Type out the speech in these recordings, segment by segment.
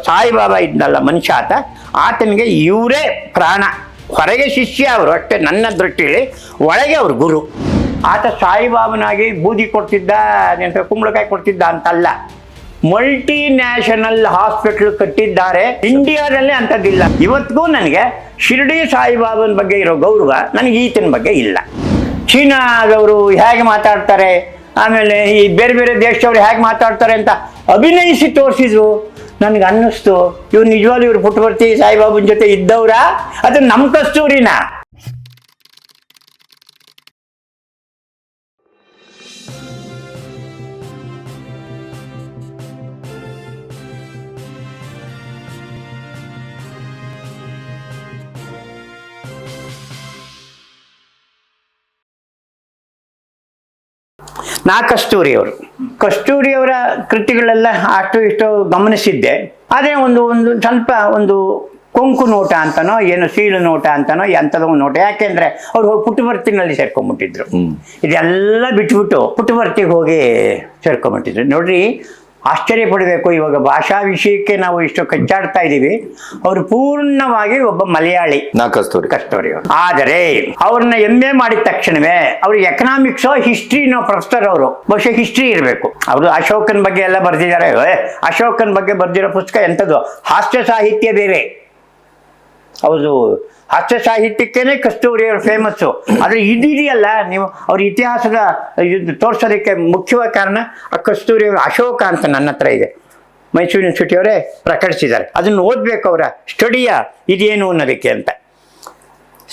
ಸಾಯಿಬಾಬಾ ಇದ್ನಲ್ಲ ಮನುಷ್ಯ ಆತನಿಗೆ ಇವರೇ ಪ್ರಾಣ. ಹೊರಗೆ ಶಿಷ್ಯ ಅವರು ಅಷ್ಟೇ ನನ್ನ ದೃಷ್ಟಿಯಲ್ಲಿ, ಒಳಗೆ ಅವರು ಗುರು. ಆತ ಸಾಯಿಬಾಬನಾಗಿ ಬೂದಿ ಕೊಡ್ತಿದ್ದ, ಕುಂಬಳಕಾಯಿ ಕೊಡ್ತಿದ್ದ ಅಂತಲ್ಲ. ಮಲ್ಟಿ ನ್ಯಾಷನಲ್ ಹಾಸ್ಪಿಟಲ್ ಕಟ್ಟಿದ್ದಾರೆ ಇಂಡಿಯಾದಲ್ಲಿ, ಅಂಥದ್ದಿಲ್ಲ. ಇವತ್ತಿಗೂ ನನಗೆ ಶಿರ್ಡಿ ಸಾಯಿಬಾಬನ ಬಗ್ಗೆ ಇರೋ ಗೌರವ ನನಗೆ ಈತನ ಬಗ್ಗೆ ಇಲ್ಲ. ಚೀನಾದವರು ಹೇಗೆ ಮಾತಾಡ್ತಾರೆ, ಆಮೇಲೆ ಈ ಬೇರೆ ಬೇರೆ ದೇಶದವ್ರು ಹೇಗೆ ಮಾತಾಡ್ತಾರೆ ಅಂತ ಅಭಿನಯಿಸಿ ತೋರಿಸಿದ್ರು. ನನಗೆ ಅನ್ನಿಸ್ತು, ಇವ್ರು ನಿಜವಾಗ್ಲೂ ಇವ್ರು ಪುಟ್ಟವರ್ತಿ ಸಾಯಿಬಾಬನ ಜೊತೆ ಇದ್ದವ್ರ ಅದು ನಮ್ಮ ಕಸ್ತೂರಿನ. ಕಸ್ತೂರಿಯವರ ಕೃತಿಗಳೆಲ್ಲ ಅಷ್ಟು ಇಷ್ಟು ಗಮನಿಸಿದ್ದೆ. ಆದರೆ ಒಂದು ಸ್ವಲ್ಪ ಕೊಂಕು ನೋಟ ಅಂತನೋ ಏನು ಸೀಳು ನೋಟ ಅಂತನೋ ಎಂಥದೋ ಒಂದು ನೋಟ. ಯಾಕೆಂದ್ರೆ ಅವ್ರು ಹೋಗಿ ಪುಟ್ಟವರ್ತಿನಲ್ಲಿ ಸೇರ್ಕೊಂಡ್ಬಿಟ್ಟಿದ್ರು. ಇದೆಲ್ಲ ಬಿಟ್ಬಿಟ್ಟು ಪುಟ್ಟವರ್ತಿಗೆ ಹೋಗಿ ಸೇರ್ಕೊಂಡ್ಬಿಟ್ಟಿದ್ರು. ನೋಡ್ರಿ, ಆಶ್ಚರ್ಯ ಪಡಬೇಕು. ಇವಾಗ ಭಾಷಾ ವಿಷಯಕ್ಕೆ ನಾವು ಇಷ್ಟು ಕಚ್ಚಾಡ್ತಾ ಇದ್ದೀವಿ. ಅವರು ಪೂರ್ಣವಾಗಿ ಒಬ್ಬ ಮಲಯಾಳಿ ಕಸ್ತೂರಿ. ಆದರೆ ಅವ್ರನ್ನ MA ಮಾಡಿದ ತಕ್ಷಣವೇ ಅವ್ರು ಎಕನಾಮಿಕ್ಸೋ ಹಿಸ್ಟ್ರಿನೋ ಪ್ರೊಫೆಸರ್. ಅವರು ಬಹುಶಃ ಹಿಸ್ಟ್ರಿ ಇರಬೇಕು. ಅವರು ಅಶೋಕನ ಬಗ್ಗೆ ಎಲ್ಲ ಬರ್ದಿದ್ದಾರೆ. ಅಶೋಕನ ಬಗ್ಗೆ ಬರ್ದಿರೋ ಪುಸ್ತಕ ಎಂಥದ್ದು, ಹಾಸ್ಯ ಸಾಹಿತ್ಯ ಬೇರೆ. ಹೌದು, ಹಾಸ್ಯ ಸಾಹಿತ್ಯಕ್ಕೇನೆ ಕಸ್ತೂರಿ ಅವರು ಫೇಮಸ್ಸು. ಆದರೆ ಇದೆಯಲ್ಲ, ನೀವು ಅವ್ರ ಇತಿಹಾಸದ ತೋರಿಸೋದಕ್ಕೆ ಮುಖ್ಯವಾದ ಕಾರಣ ಆ ಕಸ್ತೂರಿ ಅವರು ಅಶೋಕ ಅಂತ ನನ್ನ ಹತ್ರ ಇದೆ, ಮೈಸೂರು ಯೂನಿವರ್ಸಿಟಿಯವರೇ ಪ್ರಕಟಿಸಿದ್ದಾರೆ. ಅದನ್ನು ಓದಬೇಕು, ಅವರ ಸ್ಟಡಿಯ ಇದೇನು ಅನ್ನೋದಕ್ಕೆ ಅಂತ.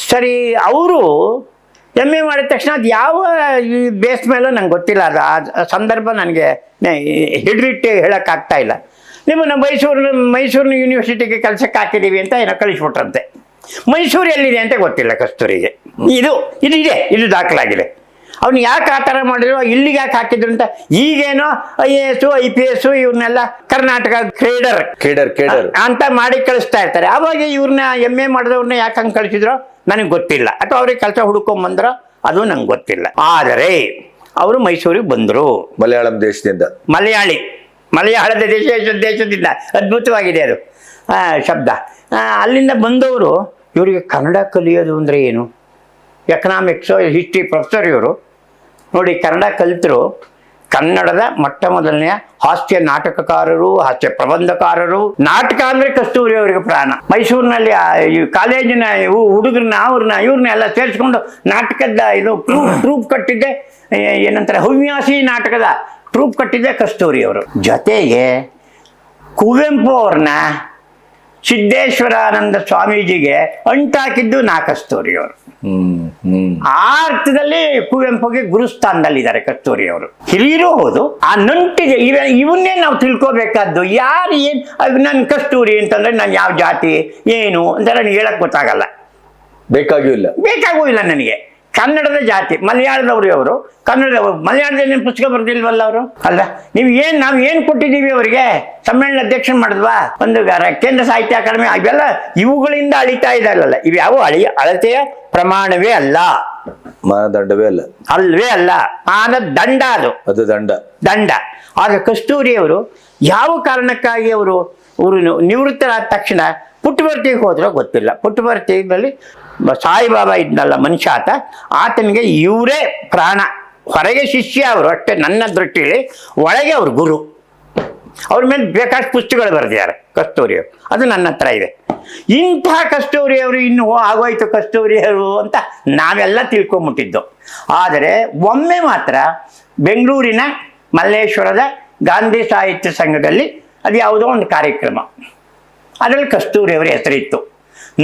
ಸರಿ, ಅವರು MA ಮಾಡಿದ ತಕ್ಷಣ ಅದು ಯಾವ ಬೇಸ್ ಮೇಲೂ ನಂಗೆ ಗೊತ್ತಿಲ್ಲ. ಅದು ಆ ಸಂದರ್ಭ ನನಗೆ ಹಿಡಿದಿಟ್ಟು ಹೇಳೋಕ್ಕಾಗ್ತಾ ಇಲ್ಲ. ನಿಮ್ಮನ್ನು ಮೈಸೂರಿನ ಯೂನಿವರ್ಸಿಟಿಗೆ ಕೆಲಸಕ್ಕೆ ಹಾಕಿದ್ದೀವಿ ಅಂತ ಏನೋ ಕಳಿಸ್ಬಿಟ್ರಂತೆ. ಮೈಸೂರು ಎಲ್ಲಿದೆ ಅಂತ ಗೊತ್ತಿಲ್ಲ ಕಸ್ತೂರಿಗೆ. ಇದು ದಾಖಲಾಗಿದೆ. ಅವ್ನು ಯಾಕೆ ಆ ಥರ ಮಾಡಿದ್ರು, ಇಲ್ಲಿಗೆ ಯಾಕೆ ಹಾಕಿದ್ರು ಅಂತ. ಈಗೇನೋ IAS IPS ಇವ್ರನ್ನೆಲ್ಲ ಕರ್ನಾಟಕ ಕೇಡರ್ ಅಂತ ಮಾಡಿ ಕಳಿಸ್ತಾ ಇರ್ತಾರೆ. ಅವಾಗ ಇವ್ರನ್ನ MA ಮಾಡಿದವ್ರನ್ನ ಯಾಕೆ ಹಂಗೆ ಕಳಿಸಿದ್ರು ನನಗೆ ಗೊತ್ತಿಲ್ಲ. ಅಥವಾ ಅವ್ರಿಗೆ ಕೆಲಸ ಹುಡ್ಕೊಂಬಂದ್ರೋ ಅದು ನಂಗೆ ಗೊತ್ತಿಲ್ಲ. ಆದರೆ ಅವರು ಮೈಸೂರಿಗೆ ಬಂದರು. ಮಲಯಾಳಂ ದೇಶದಿಂದ, ಮಲಯಾಳದ ದೇಶದಿಂದ. ಅದ್ಭುತವಾಗಿದೆ ಅದು ಶಬ್ದ. ಅಲ್ಲಿಂದ ಬಂದವರು ಇವರಿಗೆ ಕನ್ನಡ ಕಲಿಯೋದು ಅಂದರೆ ಏನು, ಎಕನಾಮಿಕ್ಸು ಹಿಸ್ಟ್ರಿ ಪ್ರೊಫೆಸರ್ ಇವರು. ನೋಡಿ, ಕನ್ನಡ ಕಲಿತರು. ಕನ್ನಡದ ಮೊದಲನೆಯ ಹಾಸ್ಯ ನಾಟಕಕಾರರು, ಹಾಸ್ಯ ಪ್ರಬಂಧಕಾರರು. ನಾಟಕ ಅಂದರೆ ಕಸ್ತೂರಿ ಅವರಿಗೆ ಪ್ರಾಣ. ಮೈಸೂರಿನಲ್ಲಿ ಕಾಲೇಜಿನ ಇವ್ರನ್ನ ಎಲ್ಲ ಸೇರಿಸ್ಕೊಂಡು ನಾಟಕದ ಟ್ರೂಪ್ ಕಟ್ಟಿದ್ದೆ. ಏನಂತಾರೆ, ಹವ್ಯಾಸಿ ನಾಟಕದ ಟ್ರೂಪ್ ಕಟ್ಟಿದ್ದೆ ಕಸ್ತೂರಿ ಅವರು. ಜೊತೆಗೆ ಕುವೆಂಪು ಅವ್ರನ್ನ ಸಿದ್ದೇಶ್ವರಾನಂದ ಸ್ವಾಮೀಜಿಗೆ ಅಂಟಾಕಿದ್ದು ಕಸ್ತೂರಿ ಅವರು. ಆ ಅರ್ಥದಲ್ಲಿ ಕುವೆಂಪುಗೆ ಗುರುಸ್ಥಾನದಲ್ಲಿದ್ದಾರೆ ಕಸ್ತೂರಿ ಅವರು. ಹಿರಿಯರು ಹೌದು. ಆ ನಂಟಿಗೆ ಇವನ್ನೇ ನಾವು ತಿಳ್ಕೋಬೇಕಾದ್ದು. ಯಾರು ಏನು, ನನ್ನ ಕಸ್ತೂರಿ ಅಂತಂದ್ರೆ ನಾನು ಯಾವ ಜಾತಿ ಏನು ಅಂತ ನನಗೆ ಹೇಳಕ್ ಗೊತ್ತಾಗಲ್ಲ. ಬೇಕಾಗೂ ಇಲ್ಲ ನನಗೆ. ಕನ್ನಡದ ಜಾತಿ ಮಲಯಾಳದವರು ಅವರು. ಮಲಯಾಳದಲ್ಲಿ ಪುಸ್ತಕ ಬರ್ದಿಲ್ವಲ್ಲ ಅವರು. ಅಲ್ಲ, ನಾವು ಏನು ಕೊಟ್ಟಿದ್ದೀವಿ ಅವರಿಗೆ? ಸಮ್ಮೇಳನ ಅಧ್ಯಕ್ಷ ಮಾಡಿದ್ವಾ, ಒಂದು ಕೇಂದ್ರ ಸಾಹಿತ್ಯ ಅಕಾಡೆಮಿ, ಇವೆಲ್ಲ ಇವುಗಳಿಂದ ಅಳಿತಾ ಇದ್ದಾರಲ್ಲ. ಇವ್ಯಾವು ಅಳತೆಯ ಪ್ರಮಾಣವೇ ಅಲ್ಲ, ಮಾನದಂಡವೇ ಅಲ್ಲ, ಅಲ್ವೇ ಅಲ್ಲ. ದಂಡ ಅದು ದಂಡ. ಆಗ ಕಸ್ತೂರಿಯವರು ಯಾವ ಕಾರಣಕ್ಕಾಗಿ ಅವರು ನಿವೃತ್ತರಾದ ತಕ್ಷಣ ಪುಟ್ಟವರ್ತಿಗೆ ಹೋದ್ರೋ ಗೊತ್ತಿಲ್ಲ. ಪುಟ್ಟವರ್ತಿಯಲ್ಲಿ ಸಾಯಿಬಾಬಾ ಇದ್ನಲ್ಲ ಮನುಷ್ಯ ಆತನಿಗೆ ಇವರೇ ಪ್ರಾಣ. ಹೊರಗೆ ಶಿಷ್ಯ ಅವರು ಅಷ್ಟೇ ನನ್ನ ದೃಷ್ಟಿಯಲ್ಲಿ, ಒಳಗೆ ಅವರು ಗುರು. ಅವ್ರ ಮೇಲೆ ಬೇಕಾಷ್ಟು ಪುಸ್ತಕಗಳು ಬರೆದಿದ್ದಾರೆ ಕಸ್ತೂರಿಯವರು. ಅದು ನನ್ನ ಹತ್ರ ಇದೆ. ಇಂತಹ ಕಸ್ತೂರಿಯವರು ಇನ್ನು ಆಗೋಯ್ತು ಕಸ್ತೂರಿಯವರು ಅಂತ ನಾವೆಲ್ಲ ತಿಳ್ಕೊಂಬಿಟ್ಟಿದ್ದು. ಆದರೆ ಒಮ್ಮೆ ಮಾತ್ರ ಬೆಂಗಳೂರಿನ ಮಲ್ಲೇಶ್ವರದ ಗಾಂಧಿ ಸಾಹಿತ್ಯ ಸಂಘದಲ್ಲಿ ಅದು ಯಾವುದೋ ಒಂದು ಕಾರ್ಯಕ್ರಮ, ಅದರಲ್ಲಿ ಕಸ್ತೂರಿಯವರ ಹೆಸರಿತ್ತು.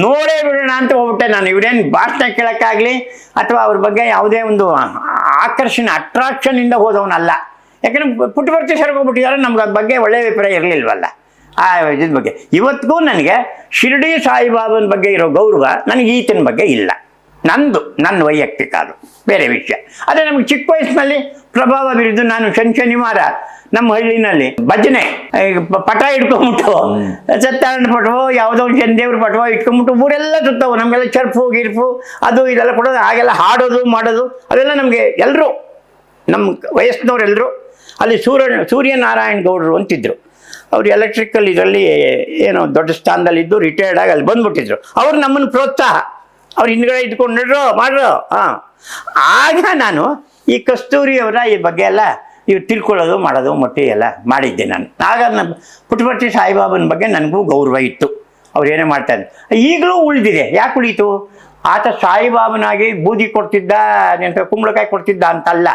ನೋಡೇ ಬಿಡೋಣ ಅಂತ ಹೋಗ್ಬಿಟ್ಟೆ ನಾನು. ಇವರೇನು ಭಾಷಣ ಕೇಳೋಕ್ಕಾಗಲಿ ಅಥವಾ ಅವ್ರ ಬಗ್ಗೆ ಯಾವುದೇ ಒಂದು ಅಟ್ರಾಕ್ಷನಿಂದ ಹೋದವನಲ್ಲ. ಯಾಕಂದ್ರೆ ಪುಟ್ಟವರ್ತಿ ಹೋಗ್ಬಿಟ್ಟಿದ್ದಾರೆ, ನಮ್ಗೆ ಅದ್ರ ಬಗ್ಗೆ ಒಳ್ಳೆಯ ಅಭಿಪ್ರಾಯ ಇರಲಿಲ್ವಲ್ಲ ಆ ಇದ್ರ ಬಗ್ಗೆ. ಇವತ್ತಿಗೂ ನನಗೆ ಶಿರ್ಡಿ ಸಾಯಿಬಾಬನ ಬಗ್ಗೆ ಇರೋ ಗೌರವ ನನಗೆ ಈತನ ಬಗ್ಗೆ ಇಲ್ಲ. ನನ್ನ ವೈಯಕ್ತಿಕ ಅದು ಬೇರೆ ವಿಷಯ. ಅದೇ ನಮ್ಗೆ ಚಿಕ್ಕ ವಯಸ್ಸಿನಲ್ಲಿ ಪ್ರಭಾವ ಬೀರಿದ್ದು. ನಾನು ಶನಿವಾರ ನಮ್ಮ ಹಳ್ಳಿನಲ್ಲಿ ಭಜನೆ ಪಟ ಇಟ್ಕೊಂಡ್ಬಿಟ್ಟು, ಸತ್ಯನಾರಾಯಣ ಪಟವೋ ಯಾವುದೋ ಒಂದು ಚಂದೇವ್ರ ಪಟವೋ ಇಟ್ಕೊಂಡ್ಬಿಟ್ಟು ಊರೆಲ್ಲ ಸುತ್ತವು. ನಮಗೆಲ್ಲ ಚರ್ಪು ಗಿರ್ಪು ಅದು ಇದೆಲ್ಲ ಕೊಡೋದು, ಹಾಗೆಲ್ಲ ಹಾಡೋದು ಮಾಡೋದು ಅದೆಲ್ಲ ನಮಗೆ ಎಲ್ಲರೂ ನಮ್ಮ ವಯಸ್ಸಿನವರೆಲ್ಲರೂ. ಅಲ್ಲಿ ಸೂರ್ಯನಾರಾಯಣ ಗೌಡರು ಅಂತಿದ್ರು. ಅವ್ರು ಎಲೆಕ್ಟ್ರಿಕಲ್ ಇದರಲ್ಲಿ ಏನೋ ದೊಡ್ಡ ಸ್ಥಾನದಲ್ಲಿದ್ದು ರಿಟೈರ್ಡ್ ಆಗಿ ಅಲ್ಲಿ ಬಂದ್ಬಿಟ್ಟಿದ್ರು. ಅವ್ರು ನಮ್ಮನ್ನು ಪ್ರೋತ್ಸಾಹ, ಅವ್ರು ಹಿಂದ್ಗಡೆ ಇದ್ಕೊಂಡು ನಡ್ರೋ ಮಾಡ್ರೋ. ಹಾಂ, ಆಗ ನಾನು ಈ ಕಸ್ತೂರಿಯವರ ಈ ಬಗ್ಗೆ ಎಲ್ಲ ಇವು ತಿಳ್ಕೊಳ್ಳೋದು ಮಾಡೋದು ಮೊಟ್ಟಿ ಎಲ್ಲ ಮಾಡಿದ್ದೆ ನಾನು. ಆಗ ನಮ್ಮ ಪುಟ್ಟಪರ್ತಿ ಸಾಯಿಬಾಬನ ಬಗ್ಗೆ ನನಗೂ ಗೌರವ ಇತ್ತು. ಅವ್ರು ಏನೇ ಮಾಡ್ತಾರೆ ಈಗಲೂ ಉಳಿದಿದೆ. ಯಾಕೆ ಉಳೀತು? ಆತ ಸಾಯಿಬಾಬನಾಗಿ ಬೂದಿ ಕೊಡ್ತಿದ್ದ, ನೆನಪು ಕುಂಬಳಕಾಯಿ ಕೊಡ್ತಿದ್ದ ಅಂತಲ್ಲ,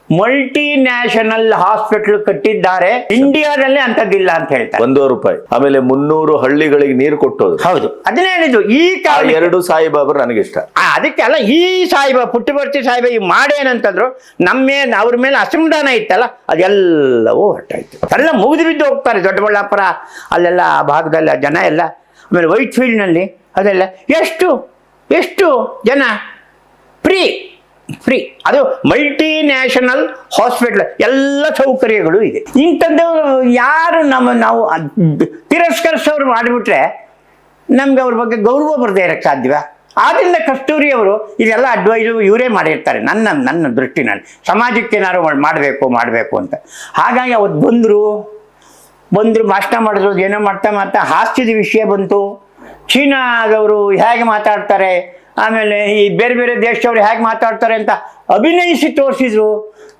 ಮಲ್ಟಿ ನ್ಯಾಷನಲ್ ಹಾಸ್ಪಿಟಲ್ ಕಟ್ಟಿದ್ದಾರೆ ಇಂಡಿಯಾದಲ್ಲೇ ಅಂಥದ್ದಿಲ್ಲ ಅಂತ ಹೇಳ್ತಾರೆ. ₹1 ಆಮೇಲೆ 300 ಹಳ್ಳಿಗಳಿಗೆ ನೀರು ಕೊಟ್ಟೋದು. ಹೌದು, ಅದನ್ನೇ ಹೇಳಿದ್ದು. ಈ ಕಾಲ 2 ಸಾಯಿಬಾಬರು ನನಗಿಷ್ಟ. ಅದಕ್ಕೆ ಅಲ್ಲ, ಈ ಸಾಯಿಬಾಬಾ ಪುಟ್ಟಪರ್ತಿ ಸಾಯಿಬಾ ಈ ಮಾಡೇನಂತಂದ್ರು ಅವ್ರ ಮೇಲೆ ಅಸಮಾಧಾನ ಇತ್ತಲ್ಲ, ಅದೆಲ್ಲವೂ ಹೊರಟಾಯ್ತು. ಎಲ್ಲ ಮುಗಿದು ಬಿದ್ದು ಹೋಗ್ತಾರೆ. ದೊಡ್ಡಬಳ್ಳಾಪುರ ಅಲ್ಲೆಲ್ಲ ಆ ಭಾಗದಲ್ಲಿ ಜನ ಎಲ್ಲ. ಆಮೇಲೆ ವೈಟ್ ಫೀಲ್ಡ್ನಲ್ಲಿ ಅದೆಲ್ಲ ಎಷ್ಟು ಜನ ಫ್ರೀ ಅದು ಮಲ್ಟಿ ನ್ಯಾಷನಲ್ ಹಾಸ್ಪಿಟಲ್, ಎಲ್ಲ ಸೌಕರ್ಯಗಳು ಇದೆ. ಇಂಥದ್ದವರು ಯಾರು ನಾವು ತಿರಸ್ಕರಿಸೋರು ಮಾಡಿಬಿಟ್ರೆ ನಮ್ಗೆ ಅವ್ರ ಬಗ್ಗೆ ಗೌರವ ಬರದೇ ಇರೋಕ್ಕೆ ಸಾಧ್ಯವ? ಆದ್ದರಿಂದ ಕಸ್ತೂರಿ ಅವರು ಇದೆಲ್ಲ ಅಡ್ವೈಸು ಇವರೇ ಮಾಡಿರ್ತಾರೆ ನನ್ನ ದೃಷ್ಟಿನಲ್ಲಿ. ಸಮಾಜಕ್ಕೆ ಏನಾದ್ರು ಮಾಡಬೇಕು ಅಂತ. ಹಾಗಾಗಿ ಅವತ್ತು ಬಂದರು ಭಾಷಣ ಮಾಡಿದ್ರು. ಏನೋ ಮಾಡ್ತಾ ಹಾಸ್ಯದ ವಿಷಯ ಬಂತು. ಚೀನಾದವರು ಹೇಗೆ ಮಾತಾಡ್ತಾರೆ, ಆಮೇಲೆ ಈ ಬೇರೆ ಬೇರೆ ದೇಶದವ್ರು ಹೇಗೆ ಮಾತಾಡ್ತಾರೆ ಅಂತ ಅಭಿನಯಿಸಿ ತೋರಿಸಿದ್ರು.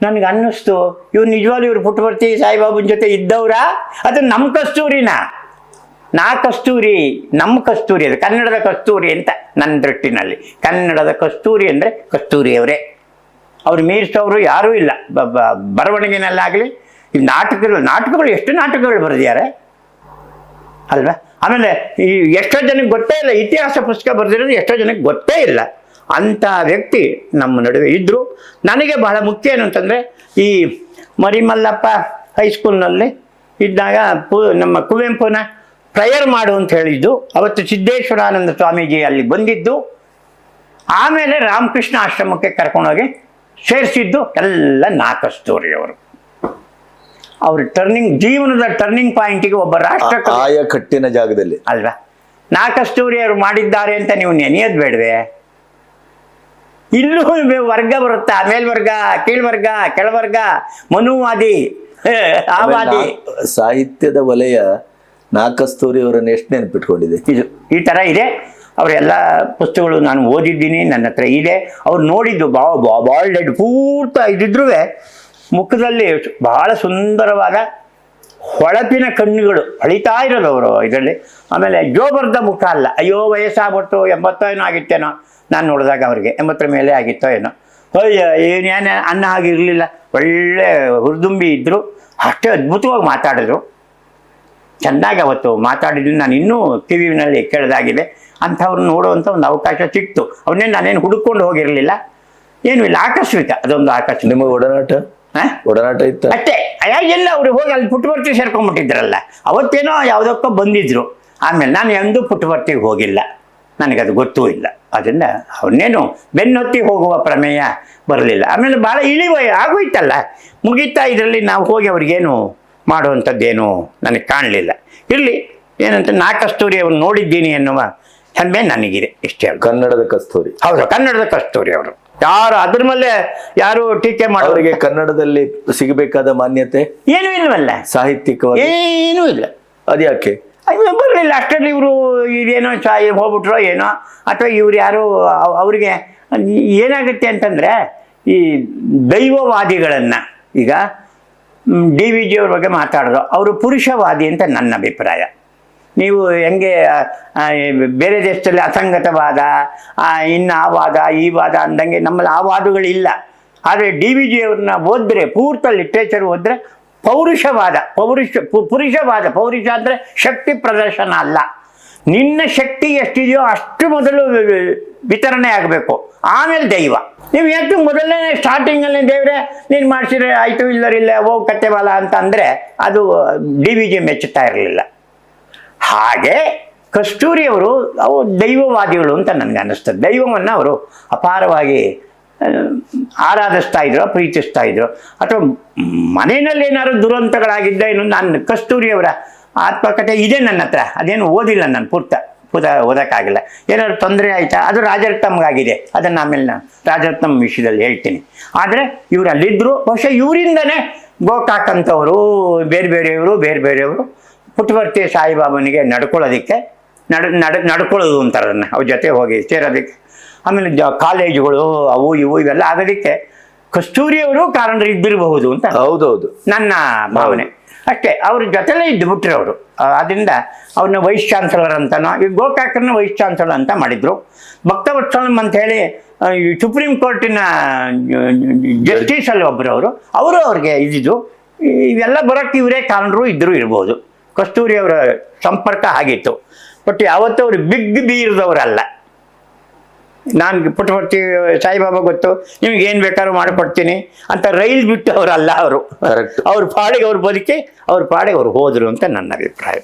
ನನಗೆ ಅನ್ನಿಸ್ತು, ಇವ್ರು ನಿಜವಾಗ್ಲೂ ಇವ್ರು ಪುಟ್ಟಪರ್ತಿ ಸಾಯಿಬಾಬನ ಜೊತೆ ಇದ್ದವ್ರಾ ಅದು ನಮ್ಮ ಕಸ್ತೂರಿನಾ? ನಮ್ಮ ಕಸ್ತೂರಿ ಅದು ಕನ್ನಡದ ಕಸ್ತೂರಿ ಅಂತ ನನ್ನ ದೃಷ್ಟಿನಲ್ಲಿ. ಕನ್ನಡದ ಕಸ್ತೂರಿ ಅಂದರೆ ಕಸ್ತೂರಿಯವರೇ. ಅವ್ರು ಮೀರಿಸೋರು ಯಾರೂ ಇಲ್ಲ. ಬರವಣಿಗೆನಲ್ಲಾಗಲಿ ಈ ನಾಟಕಗಳು ಎಷ್ಟು ನಾಟಕಗಳು ಬರೆದಿದ್ದಾರೆ ಅಲ್ವಾ? ಆಮೇಲೆ ಈ ಎಷ್ಟೋ ಜನಕ್ಕೆ ಗೊತ್ತೇ ಇಲ್ಲ, ಇತಿಹಾಸ ಪುಸ್ತಕ ಬರೆದಿರೋದು ಎಷ್ಟೋ ಜನಕ್ಕೆ ಗೊತ್ತೇ ಇಲ್ಲ. ಅಂಥ ವ್ಯಕ್ತಿ ನಮ್ಮ ನಡುವೆ ಇದ್ದರು. ನನಗೆ ಬಹಳ ಮುಖ್ಯ ಏನು ಅಂತಂದರೆ, ಈ ಮರಿಮಲ್ಲಪ್ಪ ಹೈಸ್ಕೂಲ್ನಲ್ಲಿ ಇದ್ದಾಗ ನಮ್ಮ ಕುವೆಂಪುನ ಪ್ರೇಯರ್ ಮಾಡು ಅಂತ ಹೇಳಿದ್ದು. ಅವತ್ತು ಸಿದ್ದೇಶ್ವರಾನಂದ ಸ್ವಾಮೀಜಿ ಅಲ್ಲಿ ಬಂದಿದ್ದು. ಆಮೇಲೆ ರಾಮಕೃಷ್ಣ ಆಶ್ರಮಕ್ಕೆ ಕರ್ಕೊಂಡೋಗಿ ಸೇರಿಸಿದ್ದು ಎಲ್ಲ ಕಸ್ತೂರಿಯವರು. ಅವ್ರ ಜೀವನದ ಟರ್ನಿಂಗ್ ಪಾಯಿಂಟಿಗೆ ಒಬ್ಬ ರಾಷ್ಟ್ರ ಕಟ್ಟಿನ ಜಾಗದಲ್ಲಿ ಅಲ್ವಾ ಕಸ್ತೂರಿ ಅವರು ಮಾಡಿದ್ದಾರೆ ಅಂತ ನೀವು ನೆನೆಯೋದು ಬೇಡವೆ? ಇಲ್ಲೂ ವರ್ಗ ಬರುತ್ತಾ, ಮೇಲ್ವರ್ಗ, ಕೀಳ್ವರ್ಗ, ಕೆಳವರ್ಗ, ಮನುವಾದಿ, ಆವಾದಿ. ಸಾಹಿತ್ಯದ ವಲಯ ಕಸ್ತೂರಿ ಅವರನ್ನು ಎಷ್ಟು ನೆನಪಿಟ್ಕೊಂಡಿದೆ. ಈ ಥರ ಇದೆ. ಅವರೆಲ್ಲ ಪುಸ್ತಕಗಳು ನಾನು ಓದಿದ್ದೀನಿ, ನನ್ನ ಹತ್ರ ಇದೆ. ಅವ್ರು ನೋಡಿದ್ದು ಬಾಲ್ಡೆಡ್ ಪೂರ್ತ ಇದ್ದಿದ್ರೂ ಮುಖದಲ್ಲಿ ಬಹಳ ಸುಂದರವಾದ ಹೊಳಪಿನ ಕಣ್ಣುಗಳು ಹೊಳಿತಾ ಇರೋದು ಅವರು ಇದರಲ್ಲಿ. ಆಮೇಲೆ ಜೋಬರ್ದ ಮುಖ ಅಲ್ಲ, ಅಯ್ಯೋ ವಯಸ್ಸಾಗ್ಬಿಟ್ಟು 80 ಏನೋ ಆಗಿತ್ತೇನೋ ನಾನು ನೋಡಿದಾಗ, ಅವ್ರಿಗೆ 80 ಮೇಲೆ ಆಗಿತ್ತೋ ಏನೋ. ಏನೇನು ಅನ್ನ ಆಗಿರಲಿಲ್ಲ, ಒಳ್ಳೆ ಹುರಿದುಂಬಿ ಇದ್ದರು. ಅಷ್ಟೇ ಅದ್ಭುತವಾಗಿ ಮಾತಾಡಿದ್ರು. ಚೆನ್ನಾಗಿ ಅವತ್ತು ಮಾತಾಡಿದ್ದು ನಾನು ಇನ್ನೂ ಟಿವಿನಲ್ಲಿ ಕೇಳಿದಾಗಿದೆ. ಅಂಥವ್ರು ನೋಡುವಂಥ ಒಂದು ಅವಕಾಶ ಸಿಕ್ತು. ಅವನ್ನೇ ನಾನೇನು ಹುಡುಕೊಂಡು ಹೋಗಿರಲಿಲ್ಲ, ಏನೂ ಇಲ್ಲ, ಆಕಸ್ಮಿಕ. ಅದೊಂದು ಆಕಸ್ಮಿಕ. ನಿಮಗೆ ಒಡನಾಟ ಇತ್ತು ಅಷ್ಟೇ. ಎಲ್ಲ ಅವ್ರು ಹೋಗಿ ಅಲ್ಲಿ ಪುಟ್ಟಪರ್ತಿ ಸೇರ್ಕೊಂಡ್ಬಿಟ್ಟಿದ್ರಲ್ಲ, ಅವತ್ತೇನೋ ಯಾವುದಕ್ಕೋ ಬಂದಿದ್ರು. ಆಮೇಲೆ ನಾನು ಎಂದೂ ಪುಟ್ಟಪರ್ತಿಗೆ ಹೋಗಿಲ್ಲ, ನನಗದು ಗೊತ್ತೂ ಇಲ್ಲ. ಅದರಿಂದ ಅವನ್ನೇನು ಬೆನ್ನೊತ್ತಿ ಹೋಗುವ ಪ್ರಮೇಯ ಬರಲಿಲ್ಲ. ಆಮೇಲೆ ಭಾಳ ಆಗೋಯ್ತಲ್ಲ, ಮುಗೀತಾ. ಇದರಲ್ಲಿ ನಾವು ಹೋಗಿ ಅವ್ರಿಗೇನು ಮಾಡುವಂಥದ್ದೇನು ನನಗೆ ಕಾಣಲಿಲ್ಲ. ಇರಲಿ, ಏನಂತ ಕಸ್ತೂರಿ ಅವ್ರು ನೋಡಿದ್ದೀನಿ ಎನ್ನುವ ಹೆಮ್ಮೆ ನನಗಿದೆ. ಇಷ್ಟೇ. ಕನ್ನಡದ ಕಸ್ತೂರಿ. ಹೌದು, ಕನ್ನಡದ ಕಸ್ತೂರಿ ಅವರು. ಯಾರು ಅದ್ರ ಮೇಲೆ ಯಾರು ಟೀಕೆ ಮಾಡೋರಿಗೆ ಕನ್ನಡದಲ್ಲಿ ಸಿಗಬೇಕಾದ ಮಾನ್ಯತೆ ಏನೂ ಇಲ್ವಲ್ಲ, ಸಾಹಿತ್ಯಿಕವಾಗಿ ಏನೂ ಇಲ್ಲ. ಅದ್ಯಾಕೆ ಬರಲಿಲ್ಲ? ಅಷ್ಟರಲ್ಲಿ ಇವರು ಇದೇನೋ ಹೋಗ್ಬಿಟ್ರೋ ಏನೋ, ಅಥವಾ ಇವ್ರು ಯಾರು ಅವ್ರಿಗೆ ಏನಾಗುತ್ತೆ ಅಂತಂದರೆ, ಈ ದೈವವಾದಿಗಳನ್ನು ಈಗ DVG ಅವ್ರ ಬಗ್ಗೆ ಮಾತಾಡೋದು, ಅವರು ಪುರುಷವಾದಿ ಅಂತ ನನ್ನ ಅಭಿಪ್ರಾಯ. ನೀವು ಹೆಂಗೆ ಬೇರೆ ದೇಶದಲ್ಲಿ ಅಸಂಗತವಾದ, ಇನ್ನು ಆ ವಾದ ಈ ವಾದ ಅಂದಂಗೆ ನಮ್ಮಲ್ಲಿ ಆ ವಾದಗಳಿಲ್ಲ. ಆದರೆ DVG ಅವ್ರನ್ನ ಓದಿದ್ರೆ, ಪೂರ್ತ ಲಿಟ್ರೇಚರ್ ಓದಿದ್ರೆ ಪೌರುಷವಾದ, ಪೌರುಷ ಅಂದರೆ ಶಕ್ತಿ ಪ್ರದರ್ಶನ ಅಲ್ಲ. ನಿನ್ನ ಶಕ್ತಿ ಎಷ್ಟಿದೆಯೋ ಅಷ್ಟು ಮೊದಲು ವಿತರಣೆ ಆಗಬೇಕು, ಆಮೇಲೆ ದೈವ. ನೀವು ಯಾಕೆ ಮೊದಲನೇ ಸ್ಟಾರ್ಟಿಂಗಲ್ಲಿ ದೇವ್ರೆ ನೀನು ಮಾಡಿಸಿದ್ರೆ ಆಯಿತು, ಇಲ್ಲರಿಲ್ಲ ಹೋಗಿ ಕತ್ತೆಬಾಲ ಅಂತ ಅಂದರೆ ಅದು DVG ಮೆಚ್ಚುತ್ತಾ ಇರಲಿಲ್ಲ. ಹಾಗೆ ಕಸ್ತೂರಿಯವರು ದೈವವಾದಿಗಳು ಅಂತ ನನಗೆ ಅನ್ನಿಸ್ತದೆ. ದೈವವನ್ನು ಅವರು ಅಪಾರವಾಗಿ ಆರಾಧಿಸ್ತಾ ಇದ್ರು, ಪ್ರೀತಿಸ್ತಾ ಇದ್ರು. ಅಥವಾ ಮನೆಯಲ್ಲಿ ಏನಾದ್ರು ದುರಂತಗಳಾಗಿದ್ದ ಏನು, ನಾನು ಕಸ್ತೂರಿಯವರ ಆತ್ಮಕಥೆ ಇದೆ ನನ್ನ ಹತ್ರ, ಅದೇನು ಓದಿಲ್ಲ ನಾನು ಪೂರ್ತ ಓದೋಕ್ಕಾಗಿಲ್ಲ. ಏನಾದ್ರು ತೊಂದರೆ ಆಯಿತಾ, ಅದು ರಾಜರತ್ನಮ್ಗಾಗಿದೆ, ಅದನ್ನು ಆಮೇಲೆ ನಾನು ರಾಜರತ್ನಮ್ ವಿಷಯದಲ್ಲಿ ಹೇಳ್ತೀನಿ. ಆದರೆ ಇವರು ಅಲ್ಲಿದ್ದರು. ಬಹುಶಃ ಇವರಿಂದನೇ ಗೋಕಾಕ್ ಅಂತವರು ಬೇರೆ ಬೇರೆಯವರು ಪುಟ್ಟಪರ್ತಿ ಸಾಯಿಬಾಬನಿಗೆ ನಡ್ಕೊಳ್ಳೋದಕ್ಕೆ ನಡ್ಕೊಳ್ಳೋದು ಅಂತಾರೆ ಅದನ್ನು, ಅವ್ರ ಜೊತೆ ಹೋಗಿ ಸೇರೋದಕ್ಕೆ. ಆಮೇಲೆ ಕಾಲೇಜುಗಳು ಅವು ಇವು ಇವೆಲ್ಲ ಆಗೋದಕ್ಕೆ ಕಸ್ತೂರಿಯವರು ಕಾರಣರು ಇದ್ದಿರಬಹುದು ಅಂತ ಹೌದೌದು. ನನ್ನ ಭಾವನೆ ಅಷ್ಟೇ. ಅವ್ರ ಜೊತೆಲೇ ಇದ್ದು ಬಿಟ್ರು ಅವರು. ಅದರಿಂದ ಅವ್ರನ್ನ ವೈಸ್ ಚಾನ್ಸಲರ್ ಅಂತನೋ, ಈಗ ಗೋಕಾಕರನ್ನ ವೈಸ್ ಚಾನ್ಸಲರ್ ಅಂತ ಮಾಡಿದ್ರು. ಭಕ್ತವತ್ಸಲಂ ಅಂತ ಹೇಳಿ ಸುಪ್ರೀಂ ಕೋರ್ಟಿನ ಜಸ್ಟಿಸ್ ಅಲ್ಲಿ ಒಬ್ಬರು ಅವರು ಅವ್ರಿಗೆ ಇದ್ದಿದ್ದು. ಇವೆಲ್ಲ ಬರೋಕ್ಕೆ ಇವರೇ ಕಾರಣರು ಇದ್ದರೂ ಇರ್ಬೋದು. ಕಸ್ತೂರಿ ಅವರ ಸಂಪರ್ಕ ಆಗಿತ್ತು. ಬಟ್ ಯಾವತ್ತೂ ಅವರು ಬಿಗ್ ಬೀರದವರಲ್ಲ. ನಾನು ಪುಟ್ಟಪರ್ತಿ ಸಾಯಿಬಾಬಾ ಗೊತ್ತು, ನಿಮ್ಗೆ ಏನು ಬೇಕಾದ್ರೂ ಮಾಡಿಕೊಡ್ತೀನಿ ಅಂತ ರೈಲ್ ಬಿಟ್ಟು ಅವರಲ್ಲ ಅವರು. Correct. ಅವ್ರ ಪಾಡಿಗೆ ಅವ್ರು ಬದುಕಿ ಅವ್ರ ಪಾಡಿಗೆ ಅವ್ರು ಹೋದರು ಅಂತ ನನ್ನ ಅಭಿಪ್ರಾಯ.